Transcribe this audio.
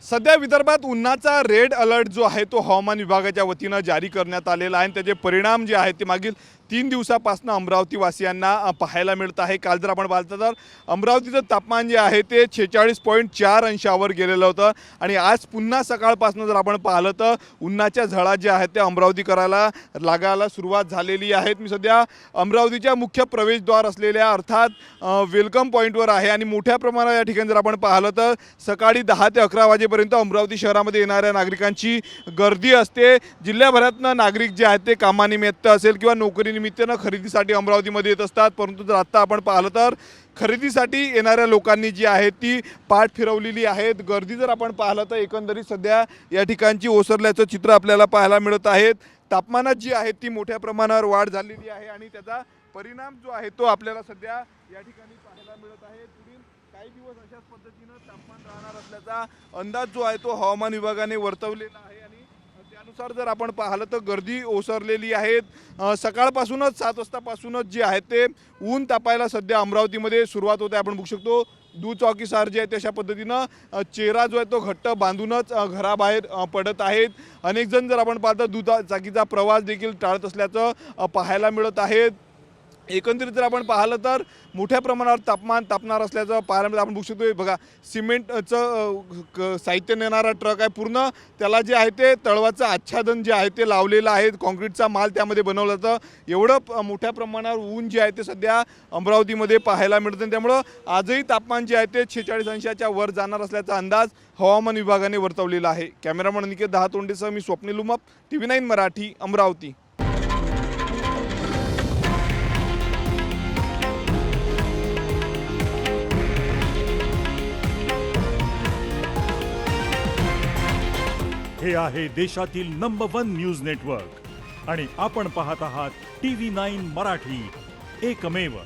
सध्या विदर्भात उन्हाचा रेड अलर्ट जो आहे तो हवामान विभागाच्या वतीनं जारी करण्यात आलेला आहे आणि त्याचे परिणाम जे आहेत ते मागील 3 दिवसापासून अमरावतीवासियांना पाहायला मिळत आहे। काल जर आपण पाहिलं तर अमरावतीचं तापमान जे आहे ते 46.4 अंशावर गेलेलं होतं आणि आज पुन्हा सकाळपासून जर आपण पाहिलं तर उन्हाच्या झळा जे आहेत ते अमरावतीकराला लागायला सुरुवात झालेली आहेत। मी सध्या अमरावतीच्या मुख्य प्रवेशद्वार असलेल्या अर्थात वेलकम पॉईंटवर आहे आणि मोठ्या प्रमाणात या ठिकाणी जर आपण पाहिलं तर सकाळी 10 ते 11 वाजेपर्यंत अमरावती शहरामध्ये येणाऱ्या नागरिकांची गर्दी असते। जिल्ह्याभरातनं नागरिक जे आहेत ते कामानिमित्त असेल किंवा नोकरीनिमित्तानं खरेदीसाठी अमरावतीमध्ये येत असतात, परंतु जर आत्ता आपण पाहिलं तर खरेदीसाठी येणाऱ्या लोकांनी जी आहे ती पाठ फिरवलेली आहेत। गर्दी जर आपण पाहिलं तर एकंदरीत सध्या या ठिकाणची ओसरल्याचं चित्र आपल्याला पाहायला मिळत आहे। तापमानात जी आहे ती मोठ्या प्रमाणावर वाढ झालेली आहे आणि त्याचा परिणाम जो आहे तो आपल्याला सध्या या ठिकाणी पाहायला मिळत आहे। पुढील काही दिवस अशाच पद्धतीनं तापमान राहणार असल्याचा अंदाज जो आहे तो हवामान विभागाने वर्तवलेला आहे आणि त्यानुसार जर आपण पाहिलं तर गर्दी ओसरलेली आहे। सकाळपासूनच 7 वाजतापासूनच जे आहे ते ऊन तापायला सध्या अमरावतीमध्ये सुरुवात होते। आपण बघू शकतो दुचाकीसार जे आहे तशा पद्धतीनं चेहरा जो आहे तो घट्ट बांधूनच घराबाहेर पडत आहेत। अनेक जण जर आपण पाहतो दुचाकीचा प्रवास देखील टाळत असल्याचं पाहायला मिळत आहे। एकंदरीत जर आपण पाहिलं तर मोठ्या प्रमाणावर तापमान तापणार असल्याचं पाहायला मिळतं। आपण बघू शकतो बघा सिमेंटचं साहित्य नेणारा ट्रक आहे, पूर्ण त्याला जे आहे ते तळवाचं आच्छादन जे आहे ते लावलेलं आहे, कॉन्क्रीटचा माल त्यामध्ये बनवला जातं। एवढं मोठ्या प्रमाणावर ऊन जे आहे ते सध्या अमरावतीमध्ये पाहायला मिळतं। त्यामुळं आजही तापमान जे आहे ते 46 अंशाच्या वर जाणार असल्याचा अंदाज हवामान विभागाने वर्तवलेला आहे। कॅमेरामन निकेत दहातोंडेसह मी स्वप्नील उमप, TV9 मराठी, अमरावती। हे आहे देशातील नंबर 1 न्यूज नेटवर्क आणि आपण पाहत आहात TV9 मराठी, एकमेव।